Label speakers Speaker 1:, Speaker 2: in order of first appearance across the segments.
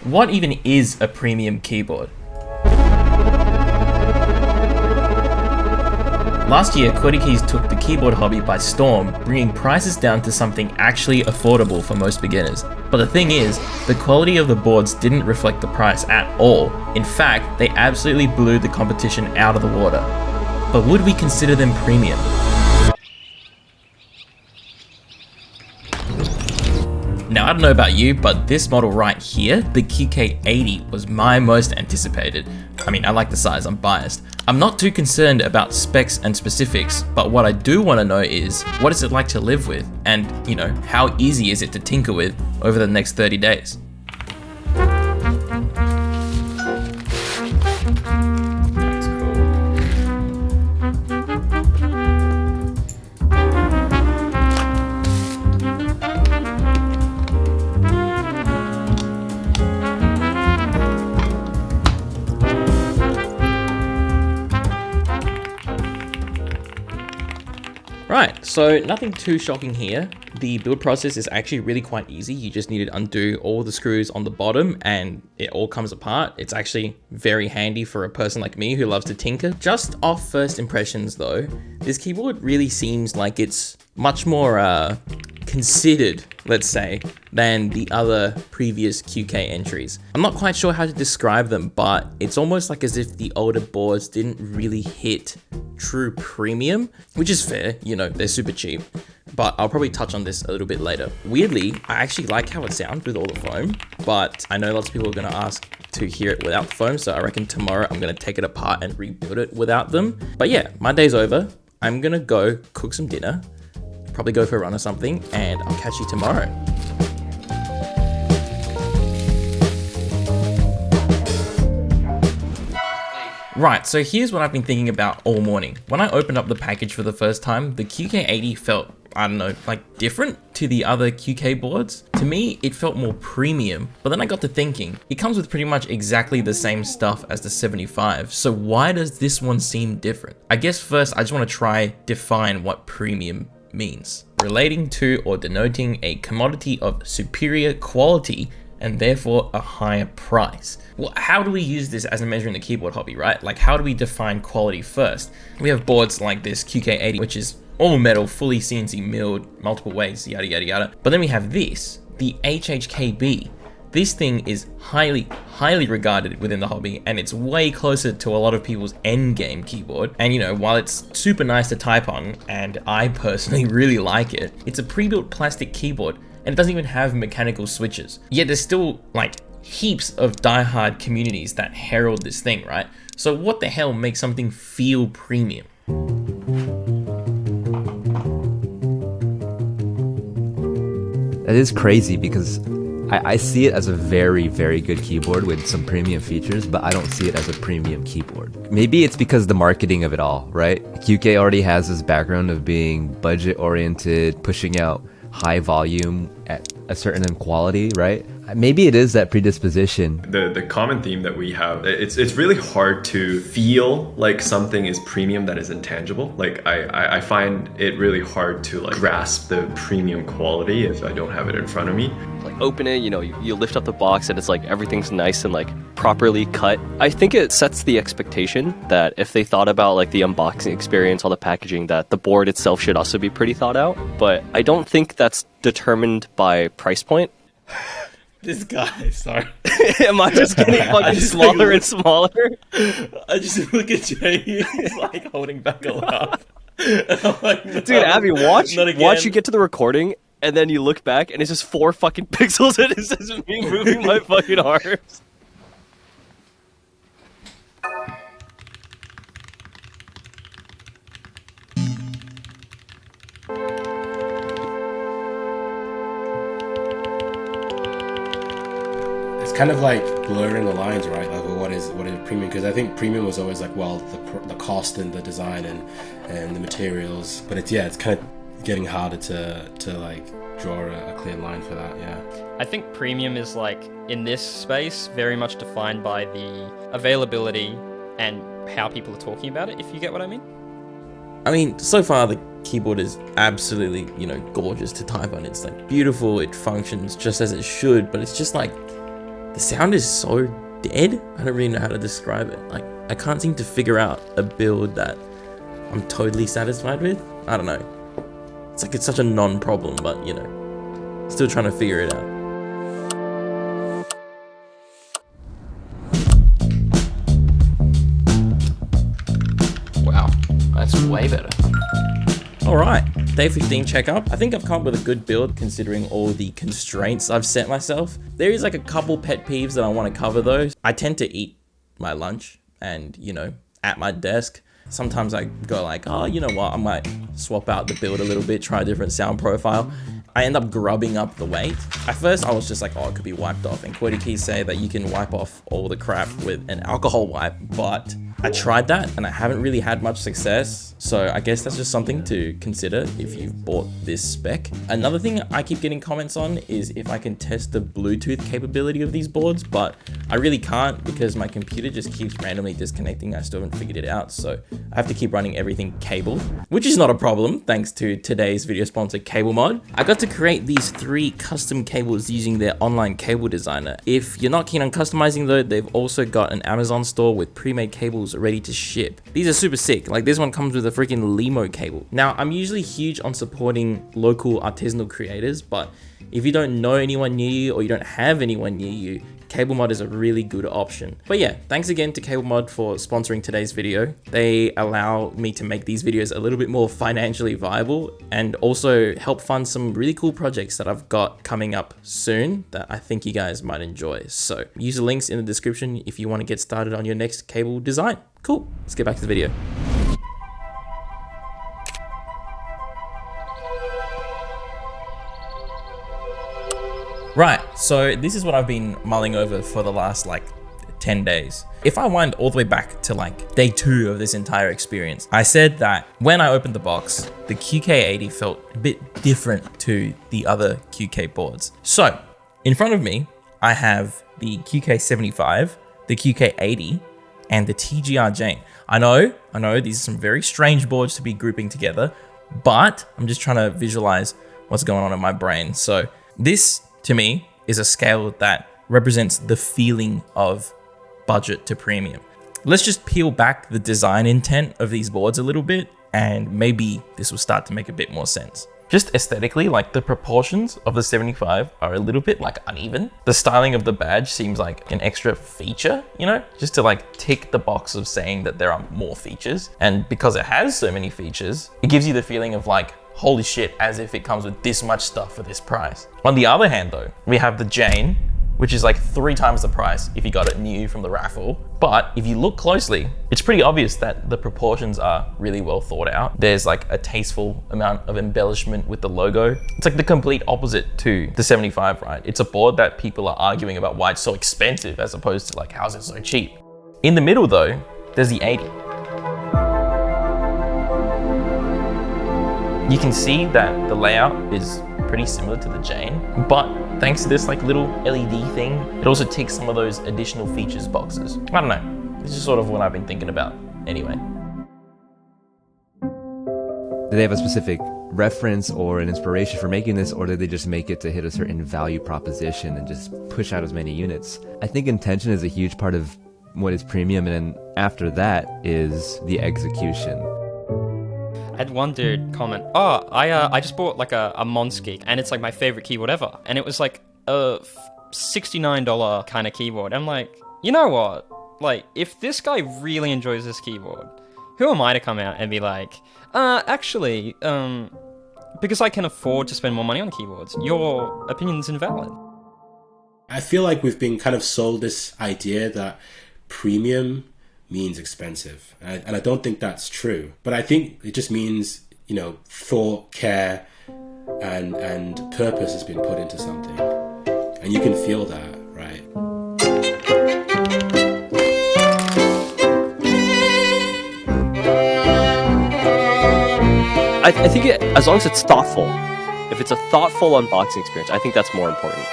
Speaker 1: What even is a premium keyboard? Last year, QwertyKeys took the keyboard hobby by storm, bringing prices down to something actually affordable for most beginners. But the thing is, the quality of the boards didn't reflect the price at all. In fact, they absolutely blew the competition out of the water. But would we consider them premium? Now, I don't know about you, but this model right here, the QK80, was my most anticipated. I mean, I like the size, I'm biased. I'm not too concerned about specs and specifics, but what I do want to know is, what is it like to live with? And, you know, how easy is it to tinker with over the next 30 days? Right, so nothing too shocking here. The build process is actually really quite easy. You just need to undo all the screws on the bottom and it all comes apart. It's actually very handy for a person like me who loves to tinker. Just off first impressions though, this keyboard really seems like it's much more considered, let's say, than the other previous QK entries. I'm not quite sure how to describe them, but it's almost like as if the older boards didn't really hit true premium, which is fair, you know, they're super cheap, but I'll probably touch on this a little bit later. Weirdly, I actually like how it sounds with all the foam, but I know lots of people are gonna ask to hear it without the foam, so I reckon tomorrow I'm gonna take it apart and rebuild it without them. But yeah, my day's over. I'm gonna go cook some dinner, probably go for a run or something, and I'll catch you tomorrow. Right, so here's what I've been thinking about all morning. When I opened up the package for the first time, the QK80 felt, I don't know, like different to the other QK boards. To me, it felt more premium, but then I got to thinking, it comes with pretty much exactly the same stuff as the 75, so why does this one seem different? I guess first, I just want to try define what premium means. Relating to or denoting a commodity of superior quality and therefore a higher price. Well, how do we use this as a measure in the keyboard hobby, right? Like, how do we define quality first? We have boards like this QK80, which is all metal, fully CNC milled, multiple ways, yada, yada, yada. But then we have this, the HHKB. This thing is highly regarded within the hobby, and it's way closer to a lot of people's end game keyboard. And you know, while it's super nice to type on, and I personally really like it, it's a pre-built plastic keyboard, and it doesn't even have mechanical switches. Yet there's still like heaps of diehard communities that herald this thing, right? So what the hell makes something feel premium?
Speaker 2: That is crazy because I see it as a very, very good keyboard with some premium features, but I don't see it as a premium keyboard. Maybe it's because the marketing of it all, right? QK already has this background of being budget oriented, pushing out high volume at a certain quality, right? Maybe it is that predisposition.
Speaker 3: The common theme that we have, it's really hard to feel like something is premium that is intangible. Like I find it really hard to like grasp the premium quality if I don't have it in front of me.
Speaker 4: Like open it, you know, you lift up the box and it's like everything's nice and like properly cut. I think it sets the expectation that if they thought about like the unboxing experience, all the packaging, that the board itself should also be pretty thought out. But I don't think that's determined by price point.
Speaker 1: This guy, sorry.
Speaker 4: Am I just getting fucking smaller and smaller?
Speaker 1: I just look at Jay, he's like holding back a laugh. And I'm like, no,
Speaker 4: dude, Abby, watch you get to the recording and then you look back and it's just 4 fucking pixels and it's just me moving my fucking arms.
Speaker 5: Kind of like blurring the lines, right? Like, well, what is premium? Because I think premium was always like, well, the cost and the design and the materials. But it's kind of getting harder to like draw a clear line for that. Yeah.
Speaker 6: I think premium is like in this space very much defined by the availability and how people are talking about it. If you get what I mean.
Speaker 1: I mean, so far the keyboard is absolutely, you know, gorgeous to type on. It's like beautiful. It functions just as it should. But it's just like, the sound is so dead. I don't really know how to describe it. Like, I can't seem to figure out a build that I'm totally satisfied with. I don't know. It's like it's such a non-problem, but you know, still trying to figure it out.
Speaker 6: Wow, that's way better.
Speaker 1: All right, day 15 checkup. I think I've come up with a good build considering all the constraints I've set myself. There is like a couple pet peeves that I want to cover though. I tend to eat my lunch and, you know, at my desk. Sometimes I go like, oh, you know what? I might swap out the build a little bit, try a different sound profile. I end up grubbing up the weight. At first I was just like, oh, it could be wiped off. And QwertyKeys say that you can wipe off all the crap with an alcohol wipe, but I tried that and I haven't really had much success. So I guess that's just something to consider if you've bought this spec. Another thing I keep getting comments on is if I can test the Bluetooth capability of these boards, but I really can't because my computer just keeps randomly disconnecting. I still haven't figured it out. So I have to keep running everything cabled, which is not a problem thanks to today's video sponsor, CableMod. I got to create these 3 custom cables using their online cable designer. If you're not keen on customizing though, they've also got an Amazon store with pre-made cables ready to ship. These are super sick. Like this one comes with a freaking Limo cable. Now, I'm usually huge on supporting local artisanal creators, but if you don't know anyone near you or you don't have anyone near you, CableMod is a really good option. But yeah, thanks again to CableMod for sponsoring today's video. They allow me to make these videos a little bit more financially viable and also help fund some really cool projects that I've got coming up soon that I think you guys might enjoy. So use the links in the description if you want to get started on your next cable design. Cool, let's get back to the video. Right, so this is what I've been mulling over for the last like 10 days. If I wind all the way back to like day 2 of this entire experience, I said that when I opened the box, the QK80 felt a bit different to the other QK boards. So in front of me, I have the QK75, the QK80, and the TGR Jane. I know these are some very strange boards to be grouping together, but I'm just trying to visualize what's going on in my brain. So this, to me, is a scale that represents the feeling of budget to premium. Let's just peel back the design intent of these boards a little bit, and maybe this will start to make a bit more sense. Just aesthetically, like the proportions of the 75 are a little bit like uneven. The styling of the badge seems like an extra feature, you know, just to like tick the box of saying that there are more features. And because it has so many features, it gives you the feeling of like, holy shit, as if it comes with this much stuff for this price. On the other hand though, we have the Jane, which is like 3 times the price if you got it new from the raffle. But if you look closely, it's pretty obvious that the proportions are really well thought out. There's like a tasteful amount of embellishment with the logo. It's like the complete opposite to the 75, right? It's a board that people are arguing about why it's so expensive as opposed to like, how's it so cheap? In the middle though, there's the 80. You can see that the layout is pretty similar to the Jane, but thanks to this like little LED thing, it also ticks some of those additional features boxes. I don't know, this is sort of what I've been thinking about anyway.
Speaker 2: Do they have a specific reference or an inspiration for making this, or did they just make it to hit a certain value proposition and just push out as many units? I think intention is a huge part of what is premium, and then after that is the execution.
Speaker 6: I had one dude comment, oh, I just bought like a Monsky, and it's like my favorite keyboard ever. And it was like a $69 kind of keyboard. I'm like, you know what? Like, if this guy really enjoys this keyboard, who am I to come out and be like, actually, because I can afford to spend more money on keyboards, your opinion's invalid.
Speaker 5: I feel like we've been kind of sold this idea that premium means expensive, and I don't think that's true, but I think it just means, you know, thought, care, and purpose has been put into something, and you can feel that, right?
Speaker 4: I think as long as it's thoughtful, if it's a thoughtful unboxing experience, I think that's more important.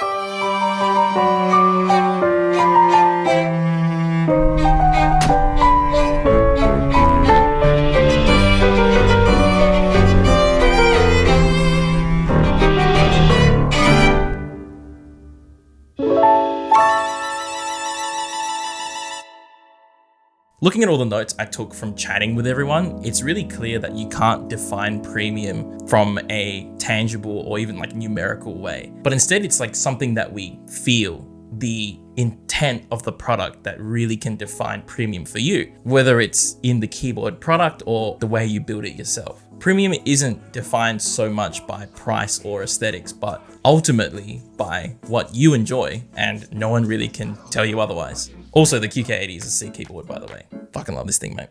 Speaker 1: Looking at all the notes I took from chatting with everyone, it's really clear that you can't define premium from a tangible or even like numerical way. But instead, it's like something that we feel, the intent of the product that really can define premium for you, whether it's in the keyboard product or the way you build it yourself. Premium isn't defined so much by price or aesthetics, but ultimately by what you enjoy, and no one really can tell you otherwise. Also, the QK80 is a C keyboard, by the way. Fucking love this thing, mate.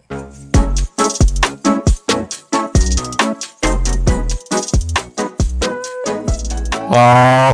Speaker 1: Oh,